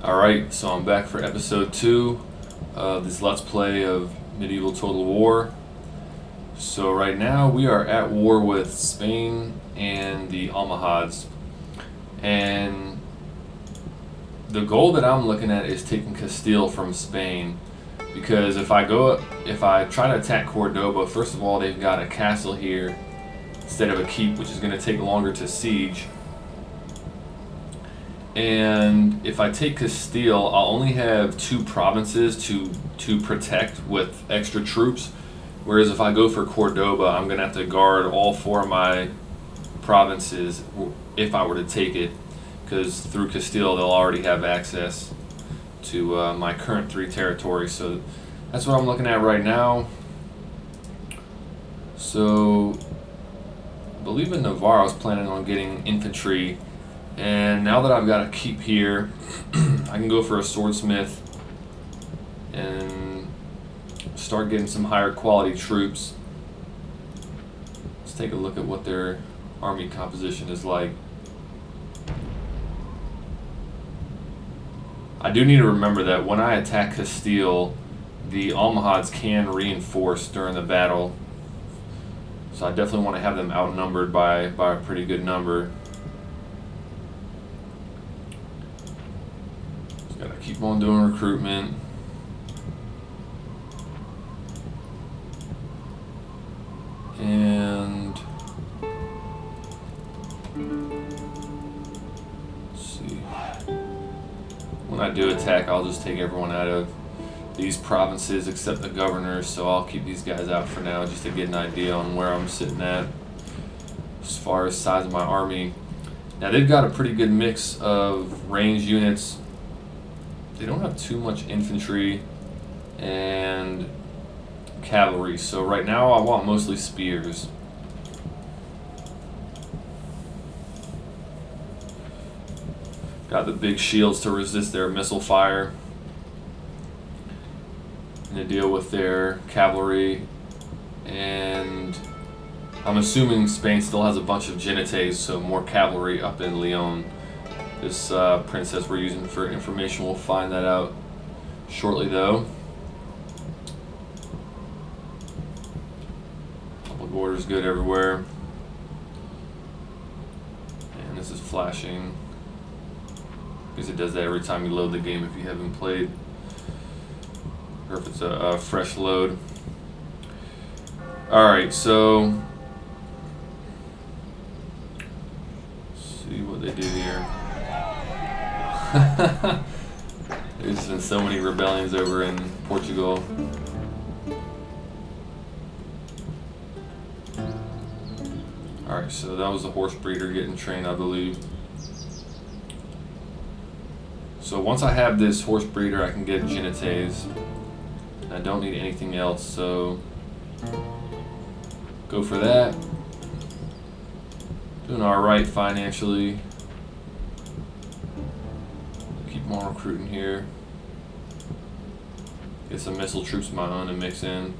Alright, so I'm back for episode 2 of this Let's Play of Medieval Total War. So right now we are at war with Spain and the Almohads. And the goal that I'm looking at is taking Castile from Spain. Because if I try to attack Cordoba, first of all they've got a castle here instead of a keep, which is going to take longer to siege. And if I take Castile, I'll only have 2 provinces to protect with extra troops. Whereas if I go for Cordoba, I'm going to have to guard all 4 of my provinces if I were to take it. Because through Castile, they'll already have access to my current 3 territories. So that's what I'm looking at right now. So I believe in Navarre I was planning on getting infantry. And now that I've got a keep here, I can go for a swordsmith and start getting some higher quality troops. Let's take a look at what their army composition is like. I do need to remember that when I attack Castile, the Almohads can reinforce during the battle. So I definitely want to have them outnumbered by a pretty good number. Gotta keep on doing recruitment. And let's see. When I do attack, I'll just take everyone out of these provinces except the governors, so I'll keep these guys out for now just to get an idea on where I'm sitting at as far as size of my army. Now they've got a pretty good mix of ranged units. They don't have too much infantry and cavalry, so right now I want mostly spears. Got the big shields to resist their missile fire and to deal with their cavalry. And I'm assuming Spain still has a bunch of Genites, so more cavalry up in Leon. This princess we're using for information, we'll find that out shortly though. Public order's good everywhere. And this is flashing, because it does that every time you load the game if you haven't played, or if it's a fresh load. Alright, so let's see what they do here. There's been so many rebellions over in Portugal. Alright, so that was the horse breeder getting trained, I believe. So once I have this horse breeder, I can get Genites. I don't need anything else, so go for that. Doing alright financially. More recruiting here. Get some missile troops of my own to mix in.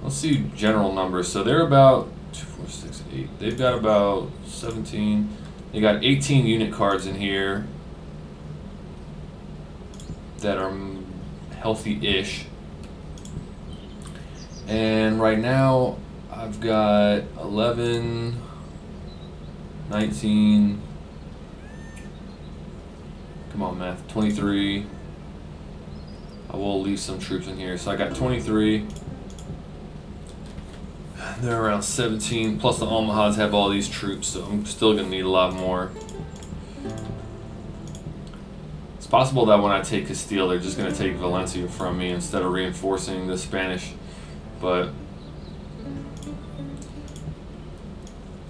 Let's see general numbers. So they're about 2, 4, 6, 8. They've got about 17. They got 18 unit cards in here that are healthy-ish. And right now I've got 11. 19, come on math, 23. I will leave some troops in here. So I got 23. They're around 17, plus the Almohads have all these troops, so I'm still going to need a lot more. It's possible that when I take Castile, they're just going to take Valencia from me instead of reinforcing the Spanish, but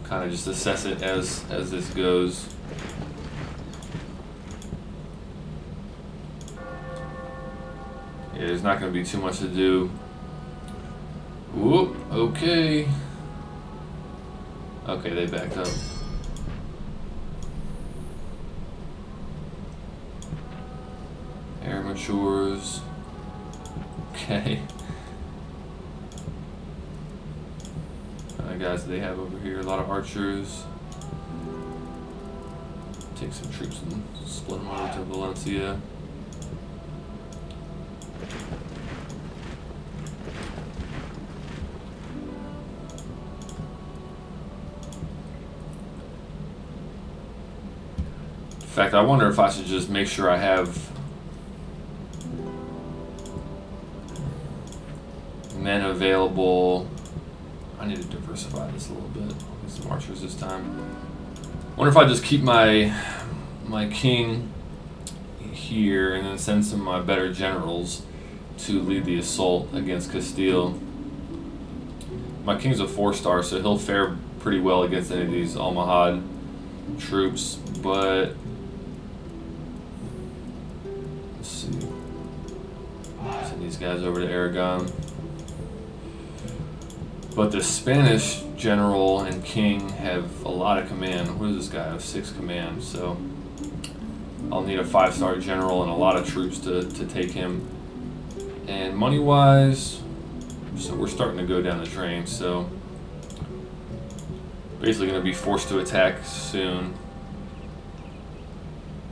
kind of just assess it as this goes. Yeah, there's not going to be too much to do. Whoop, okay. Okay, they backed up. Air matures. Okay. Guys they have over here, a lot of archers. take some troops and split them over to Valencia. In fact, I wonder if I should just make sure I have men available. I need to diversify this a little bit. Get some archers this time. Wonder if I just keep my king here and then send some of my better generals to lead the assault against Castile. My king's a 4-star, so he'll fare pretty well against any of these Almohad troops, but let's see. Send these guys over to Aragon. But the Spanish general and king have a lot of command. What does this guy have? 6 command, so I'll need a 5-star general and a lot of troops to take him. And money-wise, so we're starting to go down the drain, so basically going to be forced to attack soon.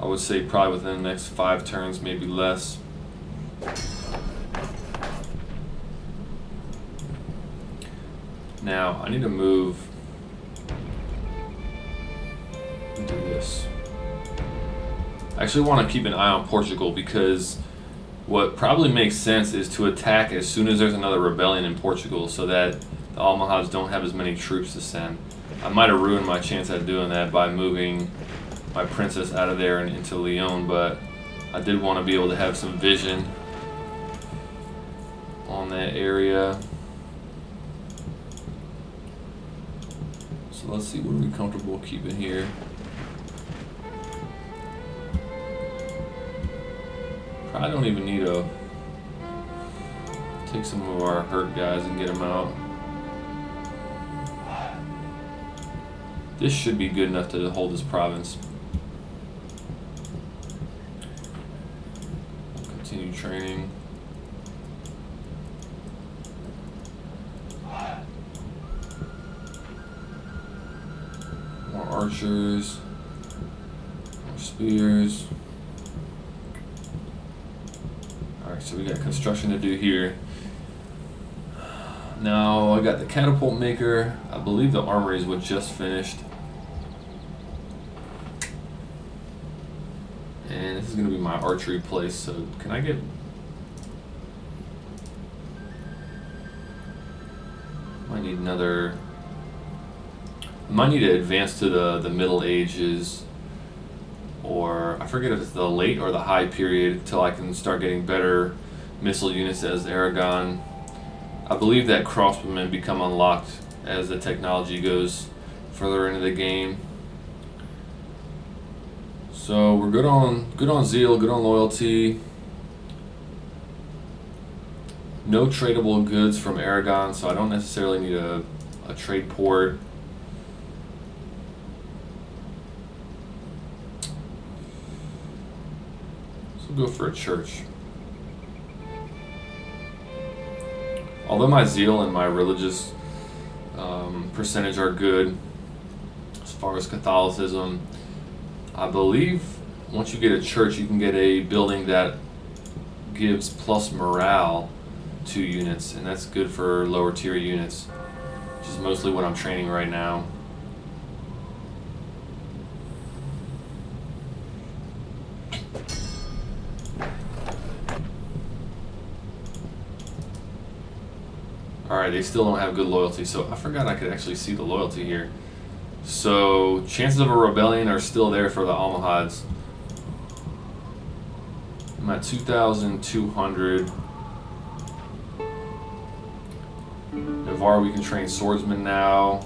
I would say probably within the next 5 turns, maybe less. Now, I need to move into this. I actually want to keep an eye on Portugal because what probably makes sense is to attack as soon as there's another rebellion in Portugal so that the Almohads don't have as many troops to send. I might have ruined my chance at doing that by moving my princess out of there and into Leon, but I did want to be able to have some vision on that area. So let's see, what are we comfortable keeping here? Probably don't even need to take some of our hurt guys and get them out. This should be good enough to hold this province. Continue training. More archers, more spears. Alright, so we got construction to do here. Now I got the catapult maker. I believe the armories was just finished. And this is going to be my archery place, so can I get... Might need another... Might need to advance to the Middle Ages, or I forget if it's the late or the high period until I can start getting better missile units as Aragon. I believe that crossbowmen become unlocked as the technology goes further into the game. So we're good on zeal, good on loyalty. No tradable goods from Aragon, so I don't necessarily need a trade port. So we'll go for a church. Although my zeal and my religious percentage are good as far as Catholicism, I believe once you get a church, you can get a building that gives plus morale to units, and that's good for lower tier units, which is mostly what I'm training right now. Alright, they still don't have good loyalty, so I forgot I could actually see the loyalty here. So, chances of a rebellion are still there for the Almohads. I'm at 2,200. Navarre, we can train swordsmen now.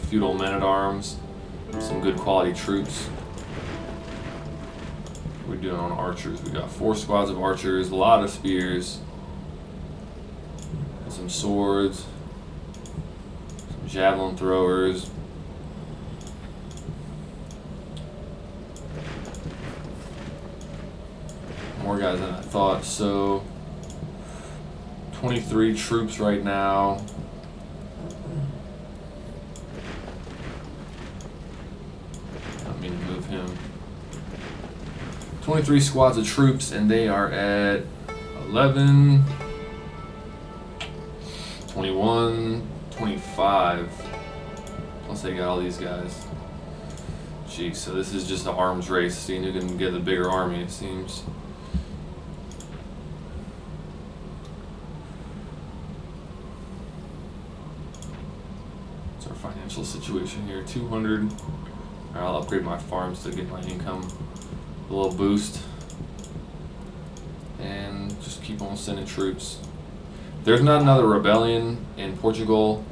Feudal men-at-arms. Some good quality troops. What are we doing on archers? We got 4 squads of archers, a lot of spears. Some swords. Some javelin throwers. More guys than I thought. So 23 troops right now. I don't mean to move him. 23 squads of troops, and they are at 11, 21, 25. Plus they got all these guys. Jeez, so this is just an arms race, seeing who can get the bigger army, it seems. What's our financial situation here? 200. Alright, I'll upgrade my farms to get my income a little boost. And just keep on sending troops. If there's not another rebellion in Portugal,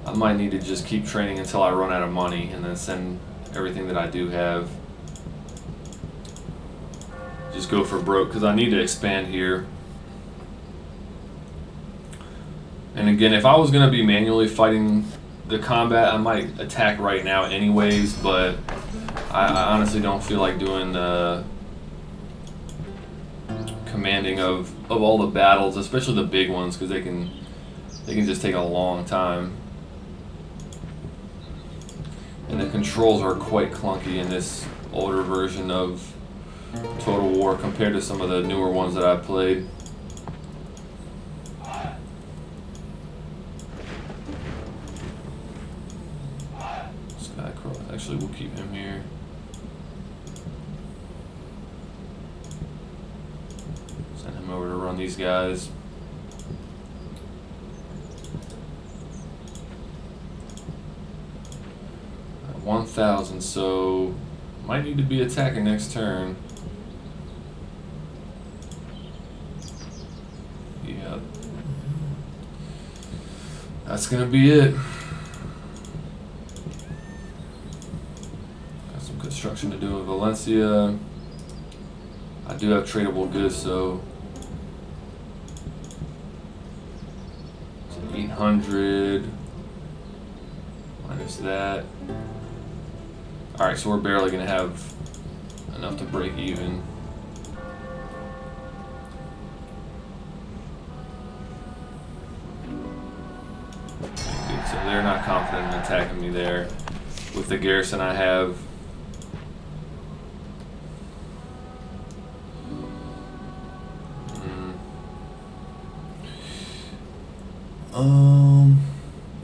I might need to just keep training until I run out of money and then send everything that I do have. Just go for broke because I need to expand here. And again, if I was going to be manually fighting the combat, I might attack right now anyways, but I honestly don't feel like doing commanding of all the battles, especially the big ones, because they can just take a long time. And the controls are quite clunky in this older version of Total War compared to some of the newer ones that I've played. Skycross, actually we'll keep him here. Send him over to run these guys. At 1,000, so might need to be attacking next turn. Yeah, that's gonna be it. Got some construction to do in Valencia. I do have tradable goods, so it's 800 minus that. Alright, so we're barely gonna have enough to break even. Good, so they're not confident in attacking me there with the garrison I have.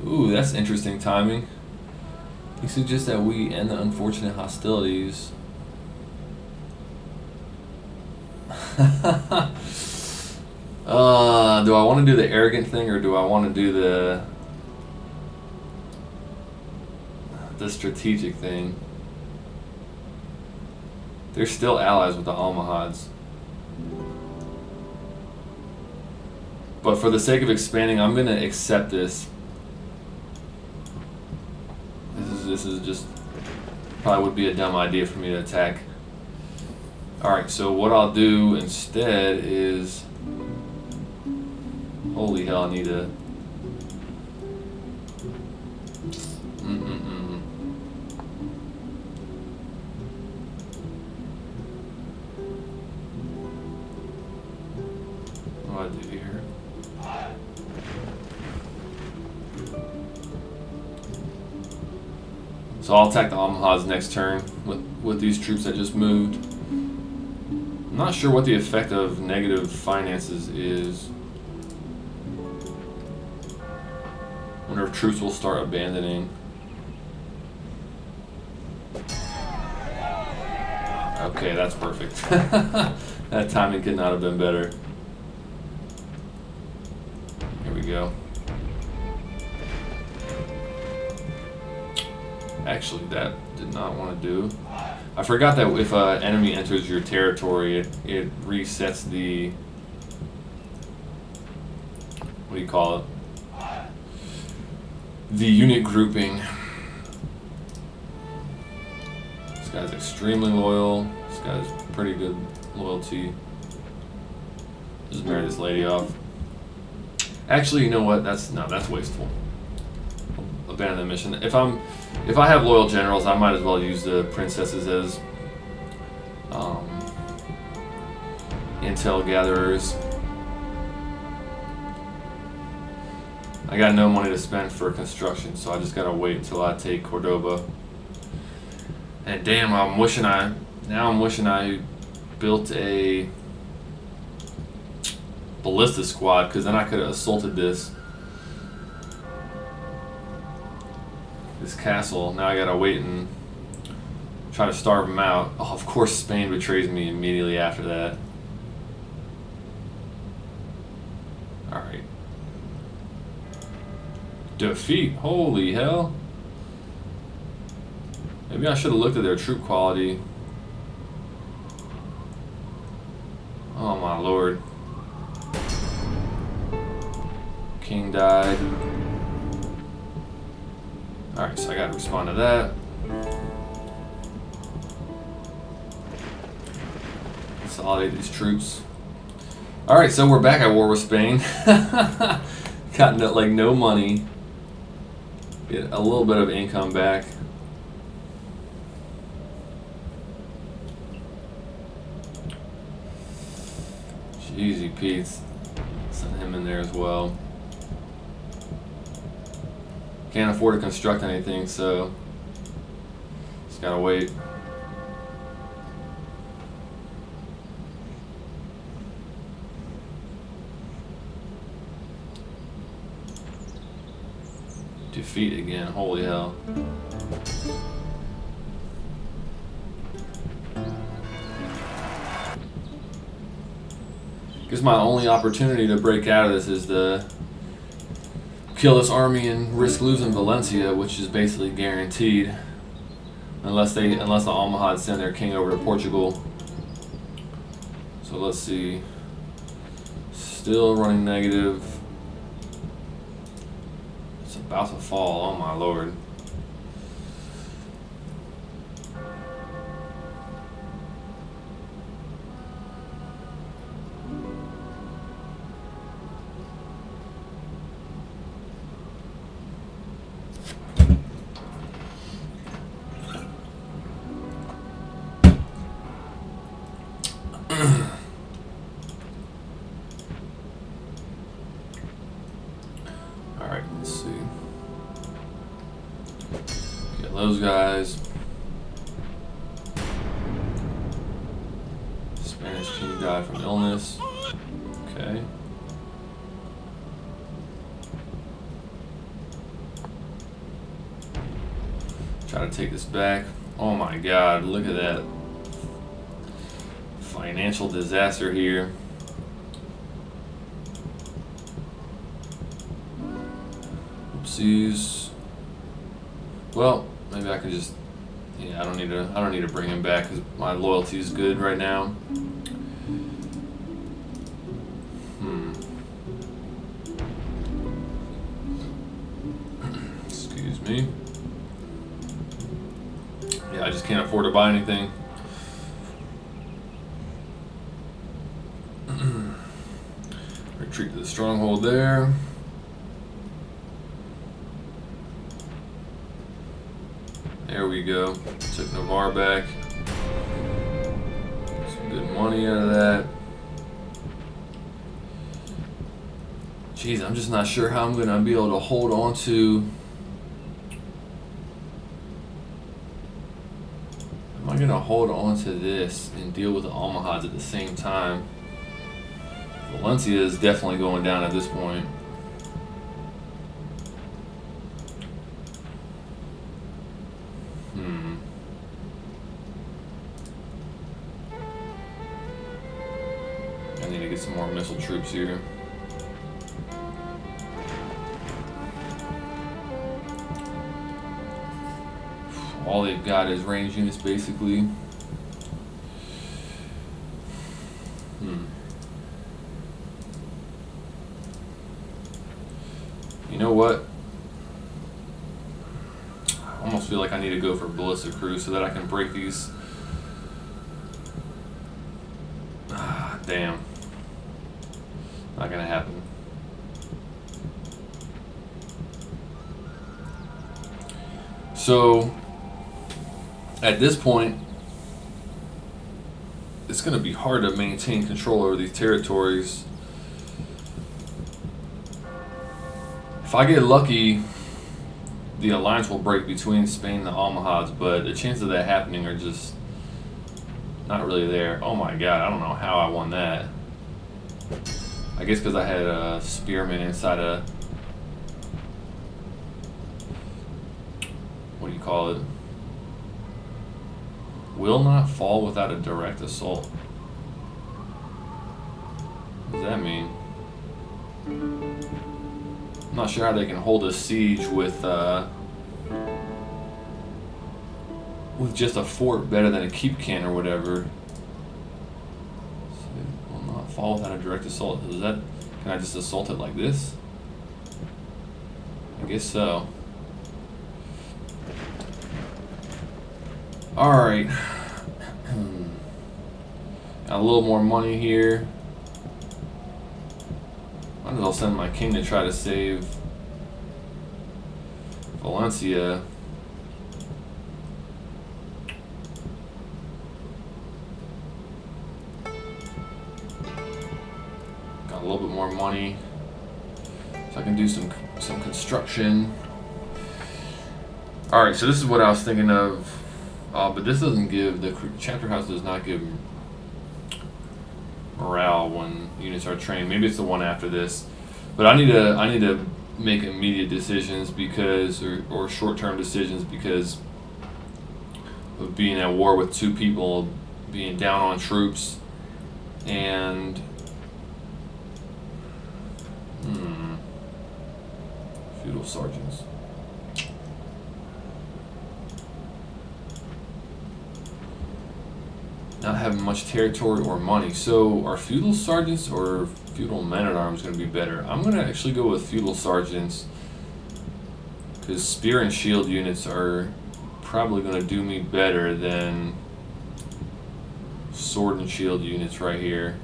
Ooh, that's interesting timing. He suggests that we end the unfortunate hostilities. Do I want to do the arrogant thing or do I want to do the strategic thing? They're still allies with the Almohads. But for the sake of expanding, I'm gonna accept this. This is just probably would be a dumb idea for me to attack. Alright, so what I'll do instead is, holy hell, I need to what do I do here? So I'll attack the Almohads next turn with these troops that just moved. I'm not sure what the effect of negative finances is. Wonder if troops will start abandoning. Okay, that's perfect. That timing could not have been better. Here we go. Actually, that did not want to do. I forgot that if an enemy enters your territory, it resets the, what do you call it? The unit grouping. This guy's extremely loyal. This guy's pretty good loyalty. Just marry this lady off. Actually, you know what? That's wasteful. Abandon the mission. If I have loyal generals, I might as well use the princesses as intel gatherers. I got no money to spend for construction, so I just gotta wait until I take Cordoba. And damn, I'm wishing I built a ballista squad, because then I could have assaulted this castle. Now I gotta wait and try to starve them out. Oh, of course Spain betrays me immediately after that. Alright. Defeat. Holy hell. Maybe I should have looked at their troop quality. Oh my lord. King died. Alright, so I gotta respond to that. Consolidate these troops. Alright, so we're back at war with Spain. Got no money. Get a little bit of income back. Jeezy Pete's. Send him in there as well. Can't afford to construct anything, so just gotta wait. Defeat again, holy hell. Guess my only opportunity to break out of this is to kill this army and risk losing Valencia, which is basically guaranteed, unless the Almohads send their king over to Portugal. So let's see. Still running negative. It's about to fall. Oh my lord. Alright, let's see. Get those guys. Spanish king died from illness. Okay. Try to take this back. Oh my god, look at that. Financial disaster here. Oopsies. Well, maybe I can just, yeah, I don't need to bring him back because my loyalty is good right now. Excuse me. Yeah, I just can't afford to buy anything. Retreat to the stronghold there. There we go. Took Navarre back. Some good money out of that. Jeez, I'm just not sure how I'm going to be able to hold on to. Am I going to hold on to this and deal with the Almohads at the same time? Valencia is definitely going down at this point. I need to get some more missile troops here. All they've got is range units, basically. You know what? I almost feel like I need to go for Ballista Crew so that I can break these. Damn. Not gonna happen. So, at this point, it's gonna be hard to maintain control over these territories. If I get lucky, the alliance will break between Spain and the Almohads, but the chances of that happening are just not really there. Oh my god, I don't know how I won that. I guess because I had a spearman inside a... What do you call it? Will not fall without a direct assault. What does that mean? I'm not sure how they can hold a siege with just a fort better than a keep can or whatever. So it will not fall without a direct assault. Is that? Can I just assault it like this? I guess so. Alright. Got a little more money here. Might as well send my king to try to save Valencia. Got a little bit more money, so I can do some construction. All right, so this is what I was thinking of, but this doesn't give the chapter house does not give morale when units are trained. Maybe it's the one after this, but I need to make immediate decisions because or short-term decisions because of being at war with two people, being down on troops, and feudal sergeants. Not having much territory or money. So are feudal sergeants or feudal men-at-arms going to be better? I'm going to actually go with feudal sergeants because spear and shield units are probably going to do me better than sword and shield units right here,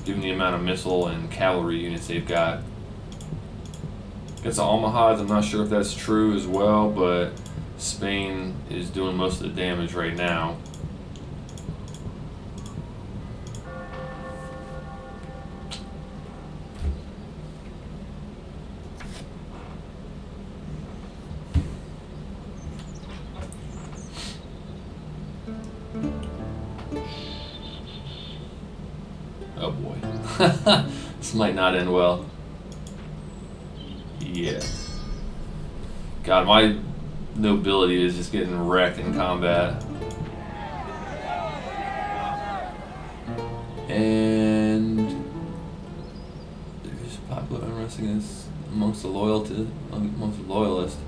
given the amount of missile and cavalry units they've got. Against the Almohads, I'm not sure if that's true as well, but Spain is doing most of the damage right now. Oh boy. This might not end well. Yeah. God, my nobility is just getting wrecked in combat. And there's popular unrest amongst the loyalists.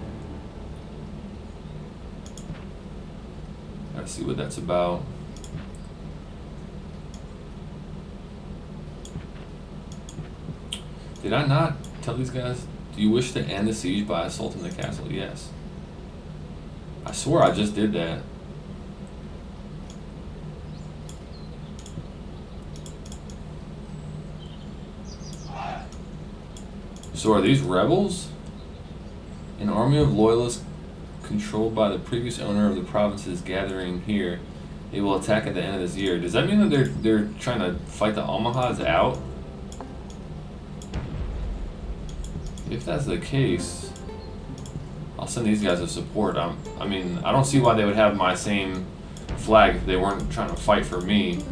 Gotta see what that's about. Did I not tell these guys? Do you wish to end the siege by assaulting the castle? Yes. I swear I just did that. So are these rebels? An army of loyalists controlled by the previous owner of the provinces gathering here. They will attack at the end of this year. Does that mean that they're trying to fight the Almohads out? If that's the case, I'll send these guys as support. I mean, I don't see why they would have my same flag if they weren't trying to fight for me.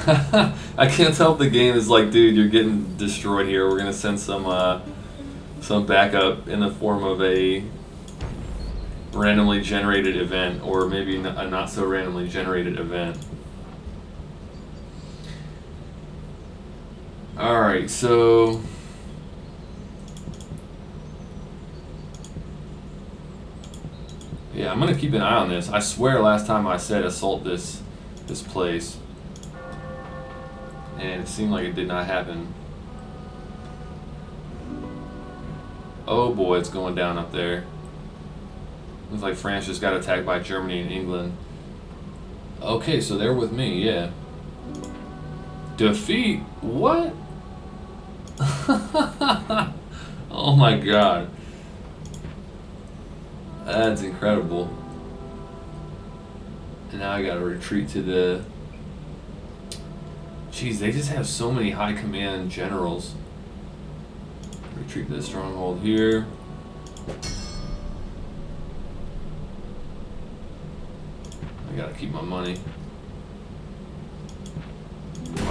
I can't tell if the game is like, dude, you're getting destroyed here. We're gonna send some backup in the form of a randomly generated event, or maybe a not so randomly generated event. All right, so. Yeah, I'm gonna keep an eye on this. I swear last time I said assault this place, and it seemed like it did not happen. Oh boy, it's going down up there. Looks like France just got attacked by Germany and England. Okay, so they're with me, yeah. Defeat? What? Oh my god. That's incredible. And now I gotta retreat to the... Jeez, they just have so many high command generals. Retreat to the stronghold here. I gotta keep my money.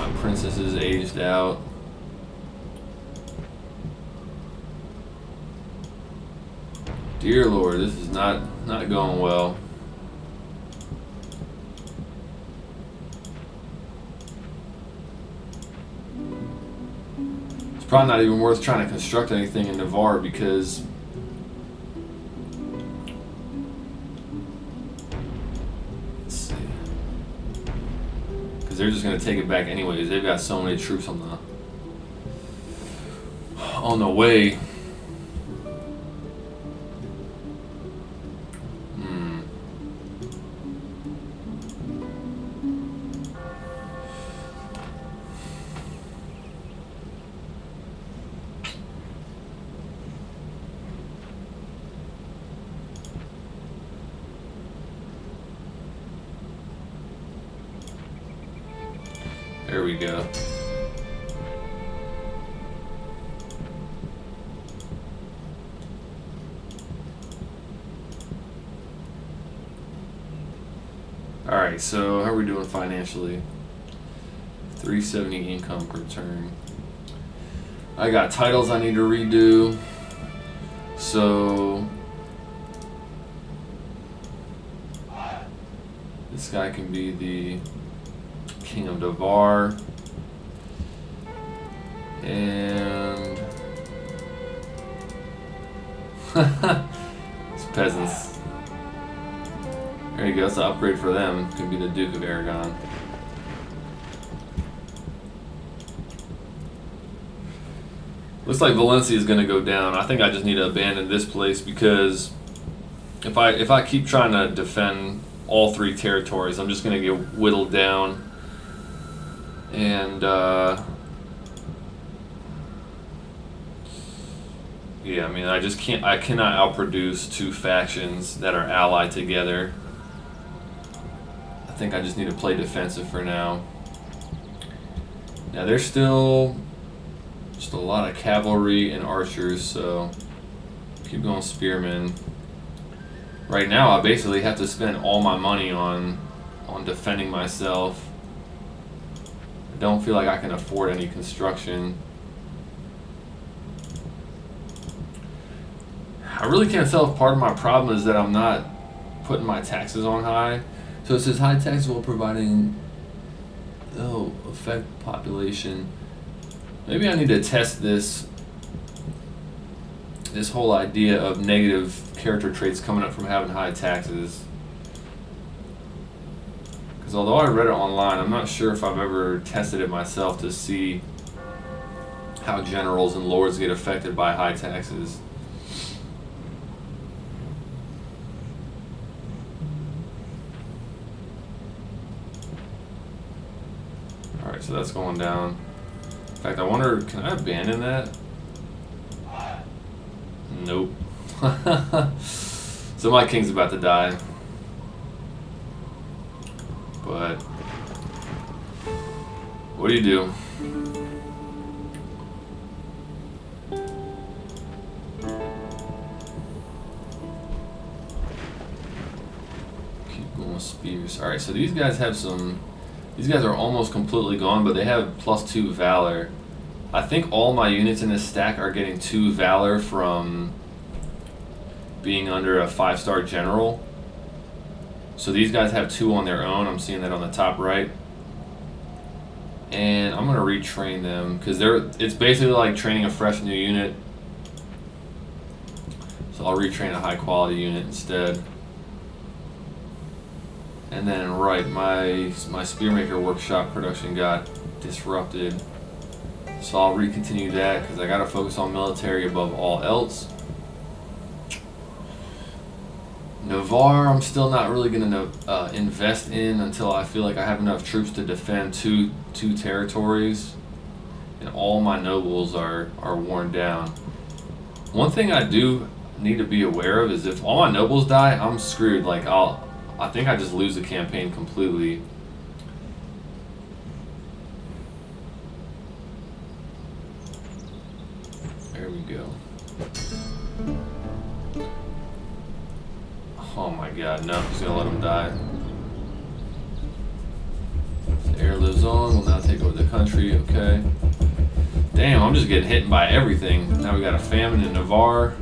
My princess is aged out. Dear Lord, this is not going well. It's probably not even worth trying to construct anything in Navarre because they're just going to take it back anyways. They've got so many troops on the way. There we go. Alright, so how are we doing financially? 370 income per turn. I got titles I need to redo. So this guy can be the King of Navarre, and these peasants. There you go. It's an upgrade for them. Could be the Duke of Aragon. Looks like Valencia is going to go down. I think I just need to abandon this place because if I keep trying to defend all three territories, I'm just going to get whittled down. And yeah, I mean, I cannot outproduce two factions that are allied together. I think I just need to play defensive for now. Now there's still just a lot of cavalry and archers, so keep going spearmen. Right now I basically have to spend all my money on defending myself. Don't feel like I can afford any construction. I really can't tell if part of my problem is that I'm not putting my taxes on high. So it says high taxes while providing affect population. Maybe I need to test this whole idea of negative character traits coming up from having high taxes. Although I read it online, I'm not sure if I've ever tested it myself to see how generals and lords get affected by high taxes. Alright, so that's going down. In fact, I wonder, can I abandon that? Nope. So my king's about to die. But what do you do? Keep going with spears. Alright, so these guys have these guys are almost completely gone, but they have +2 valor. I think all my units in this stack are getting 2 valor from being under a 5-star general. So these guys have 2 on their own. I'm seeing that on the top right. And I'm going to retrain them because it's basically like training a fresh new unit. So I'll retrain a high quality unit instead. And then my Spearmaker workshop production got disrupted. So I'll recontinue that because I got to focus on military above all else. Navarre, I'm still not really going to invest in until I feel like I have enough troops to defend two territories, and all my nobles are worn down. One thing I do need to be aware of is if all my nobles die, I'm screwed. Like I think I just lose the campaign completely. There we go. Oh my god, no, he's gonna let him die. The heir lives on, will now take over the country. country, okay. Damn, I'm just getting hit by everything. Now we got a famine in Navarre.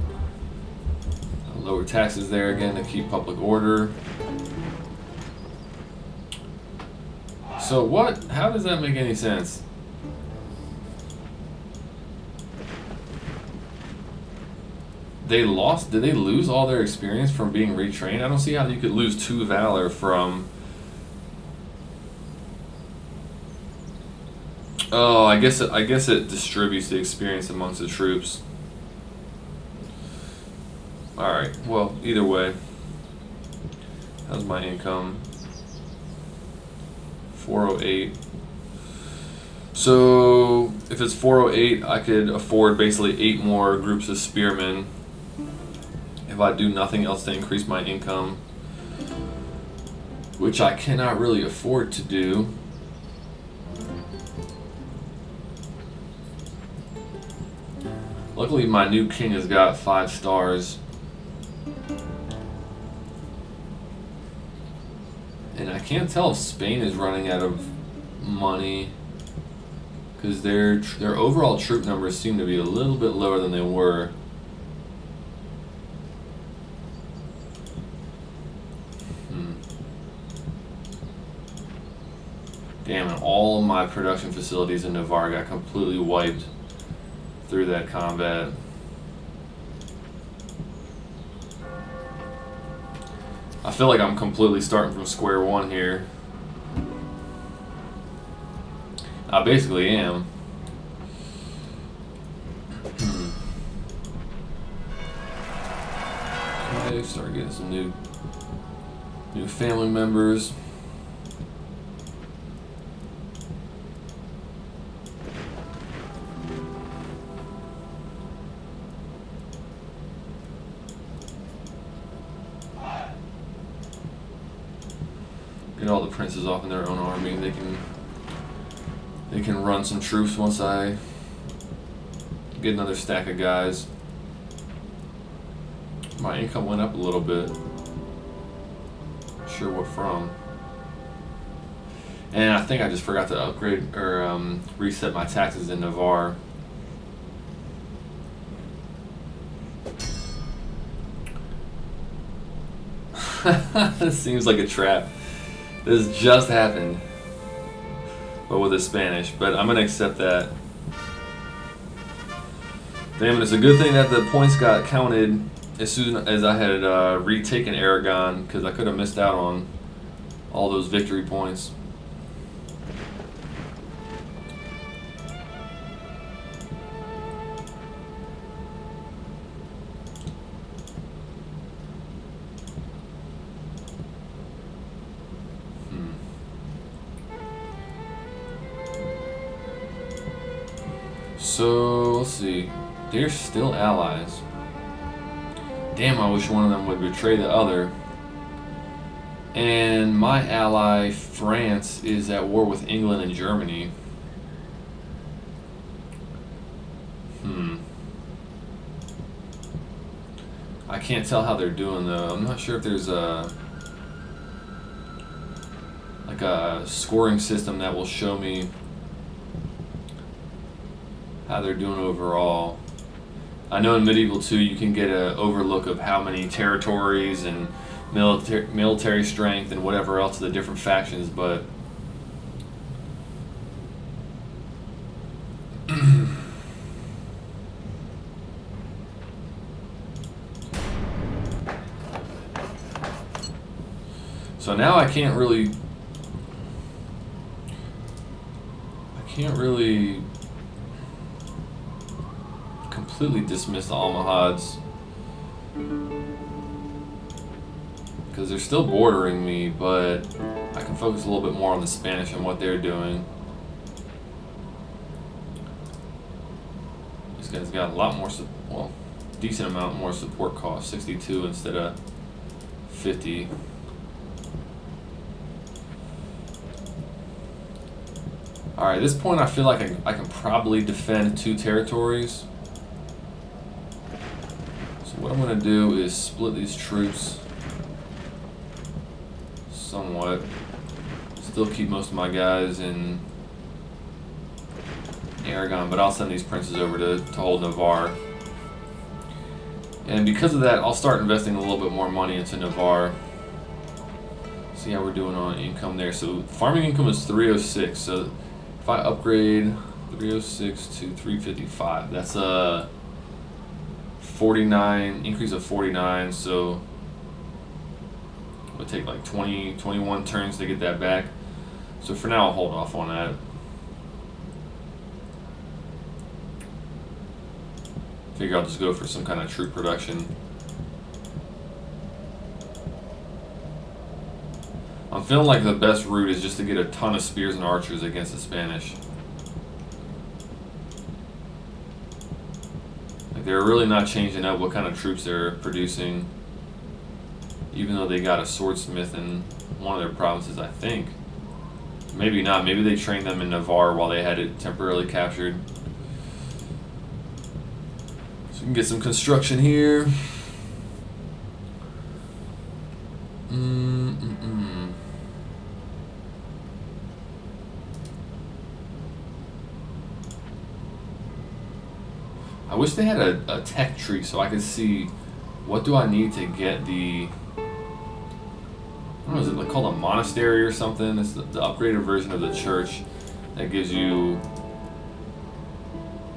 Lower taxes there again to keep public order. So what? How does that make any sense? They lost. Did they lose all their experience from being retrained? I don't see how you could lose 2 valor from. Oh, I guess it distributes the experience amongst the troops. All right. Well, either way, how's my income? 408. So if it's 408, I could afford basically 8 more groups of spearmen if I do nothing else to increase my income, which I cannot really afford to do. Luckily, my new king has got 5 stars. And I can't tell if Spain is running out of money, because their overall troop numbers seem to be a little bit lower than they were. Damn, and all of my production facilities in Navarre got completely wiped through that combat. I feel like I'm completely starting from square one here. I basically am. Okay, start getting some new family members. Get all the princes off in their own army. They can run some troops once I get another stack of guys. My income went up a little bit. Not sure what from. And I think I just forgot to upgrade or reset my taxes in Navarre. This seems like a trap. This just happened, but with the Spanish. But I'm gonna accept that. Damn it! It's a good thing that the points got counted as soon as I had retaken Aragon, because I could have missed out on all those victory points. So, let's see. They're still allies. Damn, I wish one of them would betray the other. And my ally, France, is at war with England and Germany. I can't tell how they're doing, though. I'm not sure if there's a scoring system that will show me how they're doing overall. I know in Medieval 2 you can get an overlook of how many territories and military strength and whatever else of the different factions, but so now I can't really completely dismiss the Almohads, because they're still bordering me, but I can focus a little bit more on the Spanish and what they're doing. These guys got a lot more, well, decent amount more support cost, 62 instead of 50. Alright, at this point I feel like I can probably defend 2 territories. So what I'm going to do is split these troops somewhat. Still keep most of my guys in Aragon, but I'll send these princes over to hold Navarre. And because of that, I'll start investing a little bit more money into Navarre. See how we're doing on income there. So farming income is 306. So if I upgrade 306 to 355, that's a 49 increase of 49. So it would take like 21 turns to get that back. So for now, I'll hold off on that. Figure I'll just go for some kind of troop production. I'm feeling like the best route is just to get a ton of spears and archers against the Spanish. Like they're really not changing up what kind of troops they're producing, even though they got a swordsmith in one of their provinces, I think. Maybe not. Maybe they trained them in Navarre while they had it temporarily captured. So we can get some construction here. I wish they had a tech tree so I could see what do I need to get the, I don't know, is it like called a monastery or something? It's the upgraded version of the church that gives you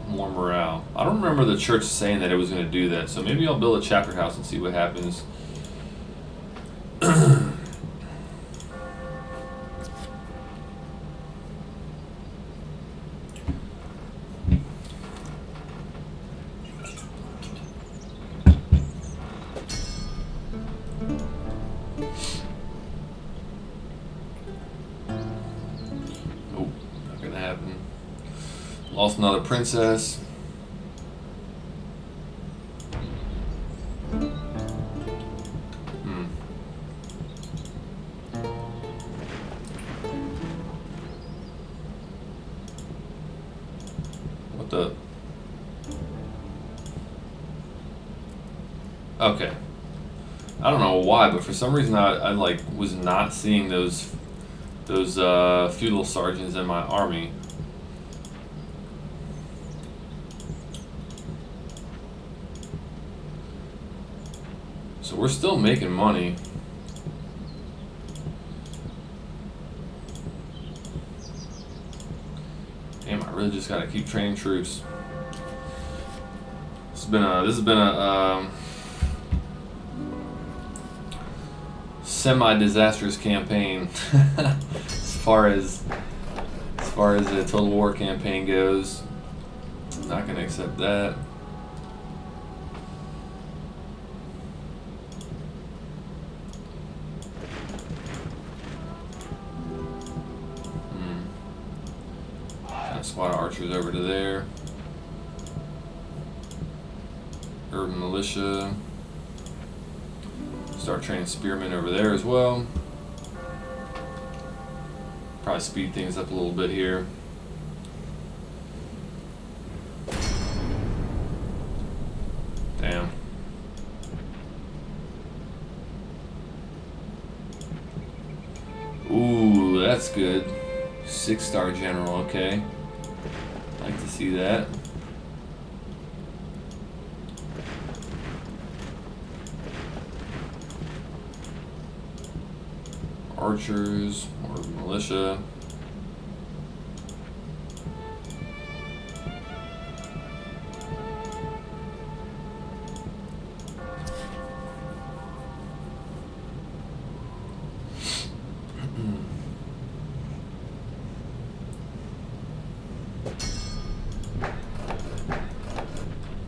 more morale. I don't remember the church saying that it was going to do that, so maybe I'll build a chapter house and see what happens. Lost another princess. What the? Okay. I don't know why, but for some reason I like was not seeing those feudal sergeants in my army. So we're still making money. Damn, I really just gotta keep training troops. This has been a semi-disastrous campaign as far as the Total War campaign goes. I'm not gonna accept that. Squad of archers over to there. Urban militia. Start training spearmen over there as well. Probably speed things up a little bit here. Damn. Ooh, that's good. 6-star general, okay. Like to see that. Archers or militia.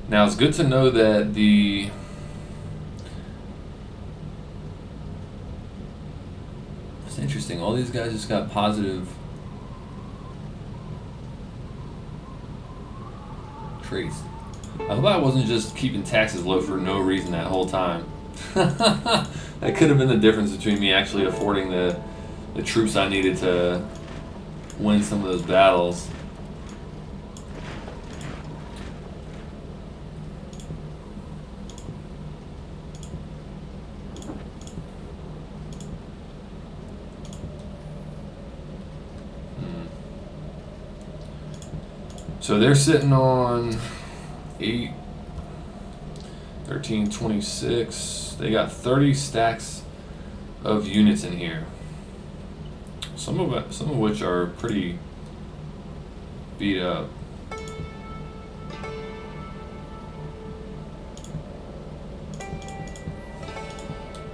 Now it's good to know that it's interesting, all these guys just got positive traits. I hope I wasn't just keeping taxes low for no reason that whole time. That could have been the difference between me actually affording the troops I needed to win some of those battles. So they're sitting on 8, 13, 26. They got 30 stacks of units in here. Some of which are pretty beat up.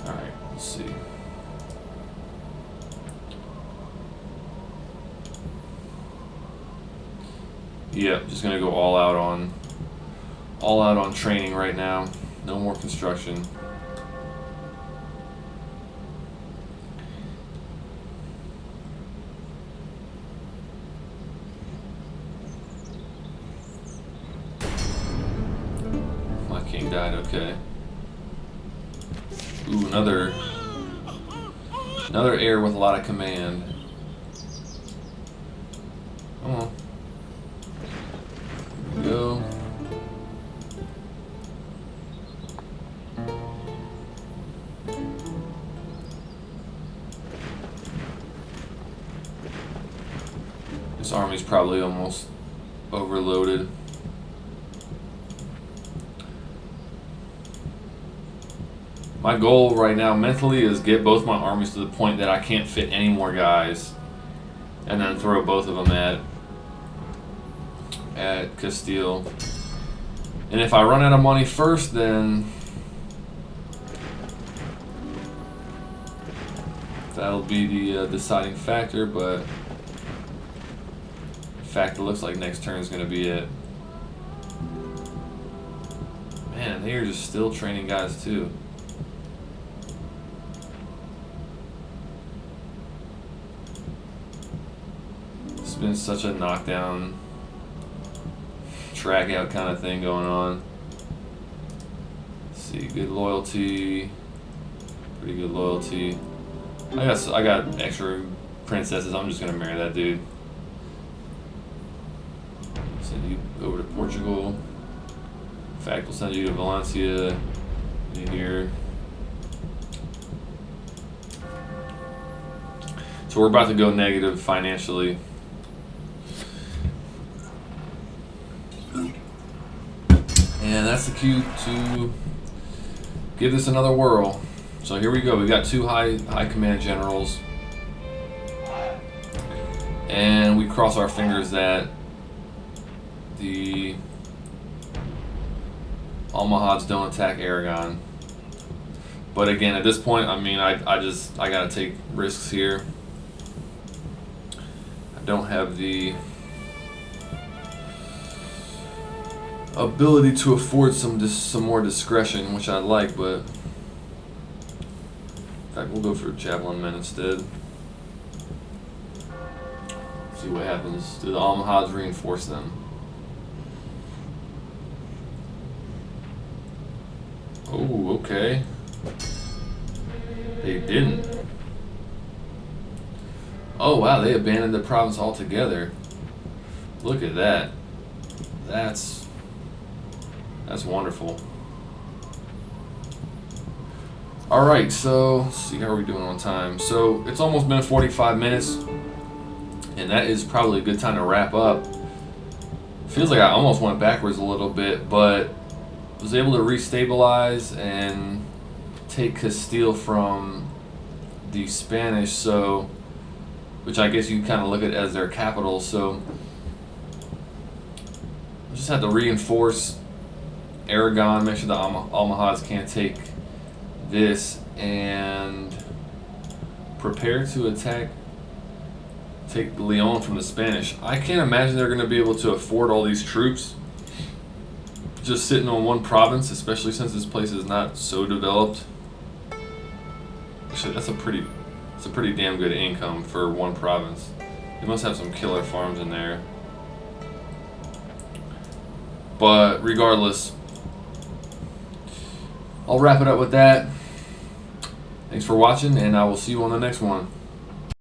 All right, let's see. Yep, just gonna go all out on training right now. No more construction. My king died, okay. Ooh, another heir with a lot of command. Come on. Go. This army's probably almost overloaded. My goal right now mentally is get both my armies to the point that I can't fit any more guys, and then throw both of them at Castile. And if I run out of money first, then that'll be the deciding factor. But in fact, it looks like next turn is going to be it. Man, they are just still training guys too. It's been such a knockdown, track out kind of thing going on. Let's see, good loyalty, pretty good loyalty. I got extra princesses. I'm just gonna marry that dude. Send you over to Portugal. In fact, we'll send you to Valencia. In here. So we're about to go negative financially. And that's the cue to give this another whirl. So here we go. We got two high command generals, and we cross our fingers that the Almohads don't attack Aragon. But again, at this point, I mean, I gotta take risks here. I don't have the ability to afford some more discretion, which I like, but in fact, we'll go for javelin men instead. See what happens. Do the Almohads reinforce them? Oh, okay. They didn't. Oh wow, they abandoned the province altogether. Look at that. That's wonderful. All right, so let's see, how are we doing on time? So it's almost been 45 minutes, and that is probably a good time to wrap up. Feels like I almost went backwards a little bit, but was able to restabilize and take Castile from the Spanish, so which I guess you kind of look at as their capital. So I just had to reinforce Aragon, make sure the Almohads can't take this, and prepare to take Leon from the Spanish. I can't imagine they're going to be able to afford all these troops just sitting on one province, especially since this place is not so developed. Actually, that's a pretty damn good income for one province. They must have some killer farms in there. But regardless, I'll wrap it up with that. Thanks for watching, and I will see you on the next one.